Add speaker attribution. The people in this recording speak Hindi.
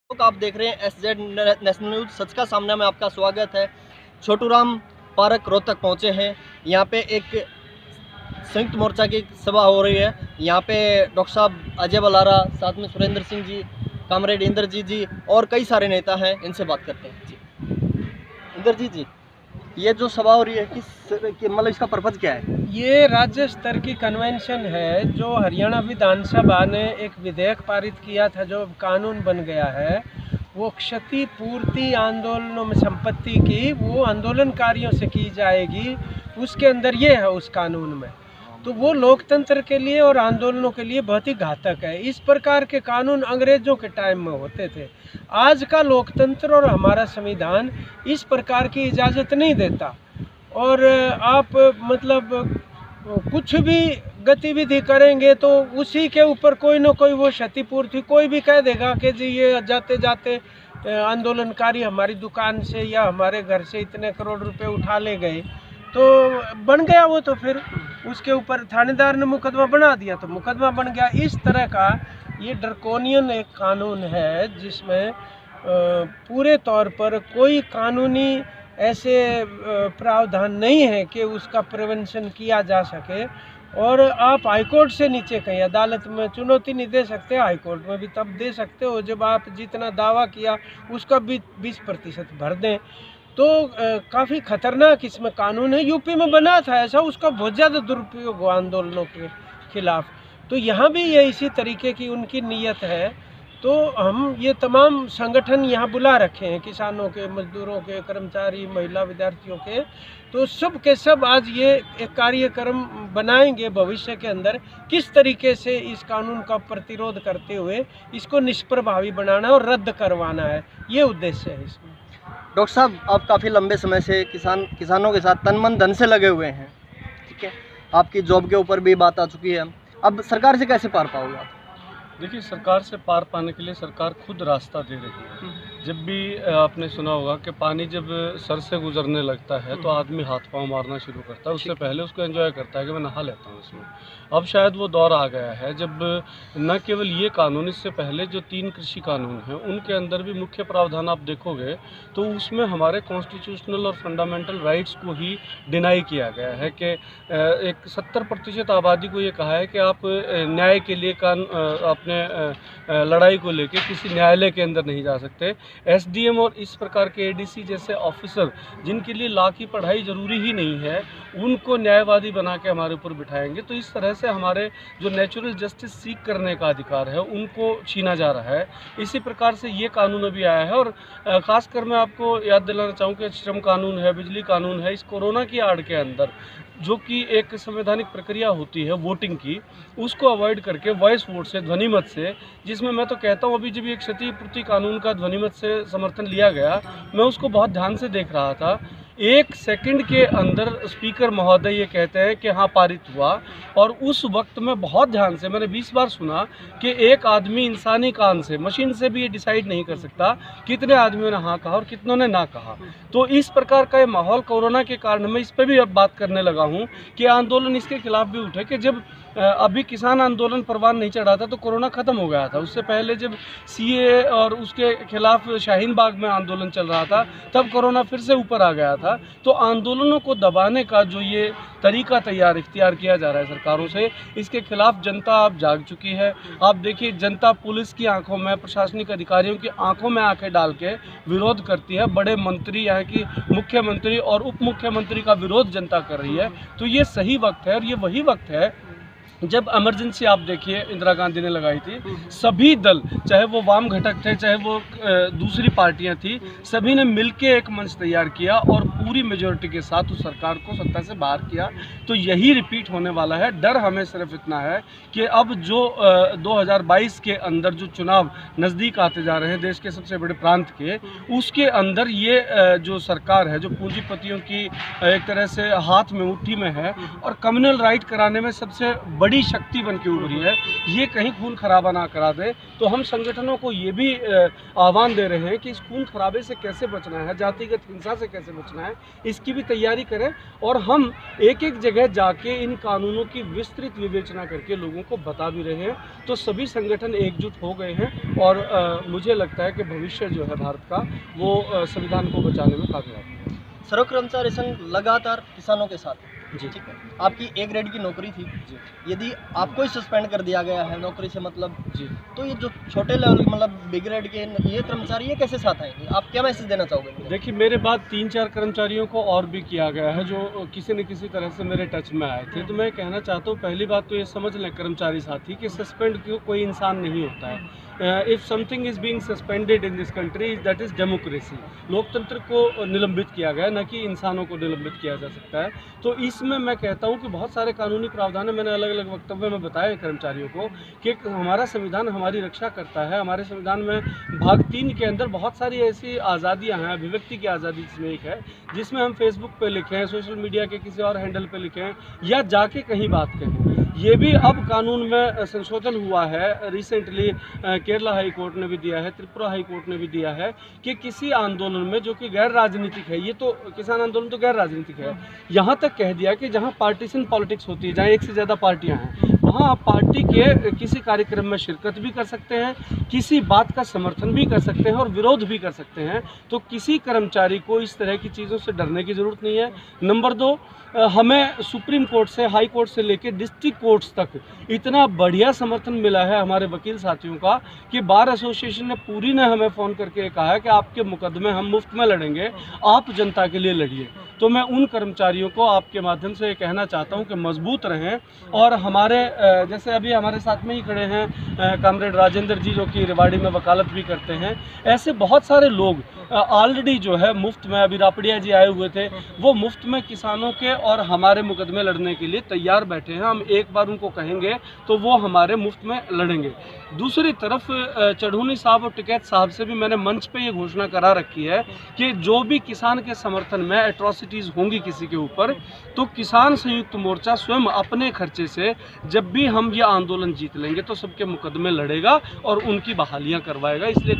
Speaker 1: आप देख रहे हैं SZ नेशनल न्यूज़। सच का सामना में आपका स्वागत है। छोटू राम पार्क रोहतक पहुंचे हैं। यहाँ पे एक संयुक्त मोर्चा की सभा हो रही है। यहाँ पे डॉक्टर साहब अजय बलारा, साथ में सुरेंद्र सिंह जी, कामरेड इंद्रजीत जी और कई सारे नेता हैं। इनसे बात करते हैं। जी इंद्रजीत जी, ये जो सभा हो रही है मतलब इसका पर्पज क्या है?
Speaker 2: ये राज्य स्तर की कन्वेंशन है जो हरियाणा विधानसभा ने एक विधेयक पारित किया था, जो कानून बन गया है। वो क्षतिपूर्ति आंदोलनों में संपत्ति की वो आंदोलनकारियों से की जाएगी, उसके अंदर ये है उस कानून में। तो वो लोकतंत्र के लिए और आंदोलनों के लिए बहुत ही घातक है। इस प्रकार के कानून अंग्रेजों के टाइम में होते थे। आज का लोकतंत्र और हमारा संविधान इस प्रकार की इजाज़त नहीं देता। और आप मतलब कुछ भी गतिविधि करेंगे तो उसी के ऊपर कोई ना कोई वो क्षतिपूर्ति, कोई भी कह देगा कि जी ये जाते जाते आंदोलनकारी हमारी दुकान से या हमारे घर से इतने करोड़ रुपए उठा ले गए, तो बन गया वो। तो फिर उसके ऊपर थानेदार ने मुकदमा बना दिया तो मुकदमा बन गया। इस तरह का ये ड्रकोनियन एक कानून है जिसमें पूरे तौर पर कोई कानूनी ऐसे प्रावधान नहीं है कि उसका प्रिवेंशन किया जा सके। और आप हाईकोर्ट से नीचे कहीं अदालत में चुनौती नहीं दे सकते। हाईकोर्ट में भी तब दे सकते हो जब आप जितना दावा किया उसका 20% भर दें। तो काफ़ी खतरनाक इसमें कानून है। यूपी में बना था ऐसा, उसका बहुत ज़्यादा दुरुपयोग हुआ आंदोलनों के खिलाफ। तो यहाँ भी ये इसी तरीके की उनकी नीयत है। तो हम ये तमाम संगठन यहाँ बुला रखे हैं, किसानों के, मजदूरों के, कर्मचारी, महिला, विद्यार्थियों के। तो सब के सब आज ये एक कार्यक्रम बनाएंगे भविष्य के अंदर, किस तरीके से इस कानून का प्रतिरोध करते हुए इसको निष्प्रभावी बनाना और रद्द करवाना है, ये उद्देश्य है इसमें।
Speaker 1: डॉक्टर साहब, आप काफ़ी लंबे समय से किसानों के साथ तन मन धन से लगे हुए हैं, ठीक है। आपकी जॉब के ऊपर भी बात आ चुकी है। अब सरकार से कैसे पार पाओगे आप?
Speaker 3: देखिए, सरकार से पार पाने के लिए सरकार खुद रास्ता दे रही है। जब भी आपने सुना होगा कि पानी जब सर से गुजरने लगता है तो आदमी हाथ पांव मारना शुरू करता है। उससे पहले उसको एंजॉय करता है कि मैं नहा लेता हूँ इसमें। अब शायद वो दौर आ गया है जब न केवल ये कानून, इससे पहले जो 3 कृषि कानून हैं उनके अंदर भी मुख्य प्रावधान आप देखोगे तो उसमें हमारे कॉन्स्टिट्यूशनल और फंडामेंटल राइट्स को ही डिनाई किया गया है कि एक 70% आबादी को ये कहा है कि आप न्याय के लिए अपने लड़ाई को लेकर किसी न्यायालय के अंदर नहीं जा सकते। SDM और इस प्रकार के ADC जैसे ऑफिसर जिनके लिए लॉ की पढ़ाई ज़रूरी ही नहीं है, उनको न्यायवादी बना के हमारे ऊपर बिठाएंगे। तो इस तरह से हमारे जो नेचुरल जस्टिस सीख करने का अधिकार है उनको छीना जा रहा है। इसी प्रकार से ये कानून अभी आया है। और ख़ासकर मैं आपको याद दिलाना चाहूँ कि श्रम कानून है, बिजली कानून है। इस कोरोना की आड़ के अंदर जो कि एक संवैधानिक प्रक्रिया होती है वोटिंग की, उसको अवॉइड करके वॉइस वोट से, ध्वनिमत से, जिसमें मैं तो कहता हूँ अभी जब एक क्षतिपूर्ति कानून का ध्वनिमत से समर्थन लिया गया, मैं उसको बहुत ध्यान से देख रहा था। 1 सेकंड के अंदर स्पीकर महोदय ये कहते हैं कि हाँ पारित हुआ। और उस वक्त में बहुत ध्यान से मैंने 20 बार सुना कि एक आदमी इंसानी कान से, मशीन से भी ये डिसाइड नहीं कर सकता कितने आदमियों ने हाँ कहा और कितनों ने ना कहा। तो इस प्रकार का ये माहौल कोरोना के कारण, मैं इस पर भी अब बात करने लगा हूँ कि आंदोलन इसके खिलाफ भी उठे कि जब अभी किसान आंदोलन परवान नहीं चढ़ा था तो कोरोना ख़त्म हो गया था। उससे पहले जब CA और उसके खिलाफ शाहीन बाग में आंदोलन चल रहा था तब कोरोना फिर से ऊपर आ गया था। तो आंदोलनों को दबाने का जो ये तरीका इख्तियार किया जा रहा है सरकारों से, इसके खिलाफ जनता अब जाग चुकी है। आप देखिए, जनता पुलिस की आंखों में, प्रशासनिक अधिकारियों की आंखों में आंखें डाल के विरोध करती है। बड़े मंत्री, यहाँ की मुख्यमंत्री और उप मुख्यमंत्री का विरोध जनता कर रही है। तो ये सही वक्त है और ये वही वक्त है जब इमरजेंसी आप देखिए इंदिरा गांधी ने लगाई थी। सभी दल, चाहे वो वाम घटक थे, चाहे वो दूसरी पार्टियां थी, सभी ने मिलके एक मंच तैयार किया और पूरी मेजॉरिटी के साथ उस सरकार को सत्ता से बाहर किया। तो यही रिपीट होने वाला है। डर हमें सिर्फ इतना है कि अब जो 2022 के अंदर जो चुनाव नज़दीक आते जा रहे हैं देश के सबसे बड़े प्रांत के, उसके अंदर ये जो सरकार है जो पूंजीपतियों की एक तरह से हाथ में, मुट्ठी में है और कम्युनल राइट कराने में सबसे बड़ी शक्ति बन के उभरी है, ये कहीं खून खराबा ना करा दे। तो हम संगठनों को ये भी आह्वान दे रहे हैं कि इस खून खराबे से कैसे बचना है, जातिगत हिंसा से कैसे बचना है, इसकी भी तैयारी करें। और हम एक एक जगह जाके इन कानूनों की विस्तृत विवेचना करके लोगों को बता भी रहे हैं। तो सभी संगठन एकजुट हो गए हैं और मुझे लगता है कि भविष्य जो है भारत का वो संविधान को बचाने में कामयाब है।
Speaker 1: सर्व कर्मचारी संघ लगातार किसानों के साथ है।
Speaker 3: जी।
Speaker 1: ठीक है, आपकी ए ग्रेड की नौकरी थी, यदि आपको ही सस्पेंड कर दिया गया है नौकरी से, मतलब
Speaker 3: जी।
Speaker 1: तो ये जो छोटे लेवल मतलब बी ग्रेड के ये कर्मचारी ये कैसे साथ आएंगे? आप क्या मैसेज देना चाहोगे?
Speaker 3: देखिए, मेरे बाद 3-4 कर्मचारियों को और भी किया गया है जो किसी न किसी तरह से मेरे टच में आए थे। तो मैं कहना चाहता हूँ, पहली बात तो ये समझ लें कर्मचारी साथी कि सस्पेंड कोई इंसान नहीं होता है। If something is being suspended in this country, that is democracy. लोकतंत्र को निलंबित किया गया, न कि इंसानों को निलंबित किया जा सकता है। तो इसमें मैं कहता हूँ कि बहुत सारे कानूनी प्रावधान है, मैंने अलग अलग वक्तव्य में बताया कर्मचारियों को कि हमारा संविधान हमारी रक्षा करता है। हमारे संविधान में भाग 3 के अंदर बहुत सारी ऐसी आज़ादियाँ हैं, अभिव्यक्ति की आज़ादी जिसमें एक है, जिसमें हम फेसबुक पे लिखें, सोशल मीडिया के किसी और हैंडल पे लिखें या जाके कहीं बात कहें। ये भी अब कानून में संशोधन हुआ है रिसेंटली। केरला हाई कोर्ट ने भी दिया है, त्रिपुरा हाई कोर्ट ने भी दिया है कि किसी आंदोलन में जो कि गैर राजनीतिक है, ये तो किसान आंदोलन तो गैर राजनीतिक है, यहाँ तक कह दिया कि जहाँ पार्टीशन पॉलिटिक्स होती है, जहाँ एक से ज़्यादा पार्टियाँ हैं, वहाँ आप पार्टी के किसी कार्यक्रम में शिरकत भी कर सकते हैं, किसी बात का समर्थन भी कर सकते हैं और विरोध भी कर सकते हैं। तो किसी कर्मचारी को इस तरह की चीज़ों से डरने की ज़रूरत नहीं है। नंबर 2, हमें सुप्रीम कोर्ट से, हाई कोर्ट से लेकर डिस्ट्रिक्ट कोर्ट्स तक इतना बढ़िया समर्थन मिला है हमारे वकील साथियों का कि बार एसोसिएशन ने पूरी ने हमें फ़ोन करके कहा है कि आपके मुकदमे हम मुफ्त में लड़ेंगे, आप जनता के लिए लड़िए। तो मैं उन कर्मचारियों को आपके माध्यम से कहना चाहता हूं कि मजबूत रहें। और हमारे जैसे अभी हमारे साथ में ही खड़े हैं कॉमरेड राजेंद्र जी, जो कि रेवाड़ी में वकालत भी करते हैं, ऐसे बहुत सारे लोग ऑलरेडी जो है मुफ्त में, अभी रापड़िया जी आए हुए थे, वो मुफ्त में किसानों के और हमारे मुकदमे लड़ने के लिए तैयार बैठे हैं। हम एक बार उनको कहेंगे तो वो हमारे मुफ्त में लड़ेंगे। दूसरी तरफ चढ़ूनी साहब और टिकैत साहब से भी मैंने मंच पे ये घोषणा करा रखी है कि जो भी किसान के समर्थन में एट्रॉसिटीज़ होंगी किसी के ऊपर, तो किसान संयुक्त मोर्चा स्वयं अपने खर्चे से जब भी हम ये आंदोलन जीत लेंगे तो सबके मुकदमे लड़ेगा और उनकी बहालियाँ करवाएगा। इसलिए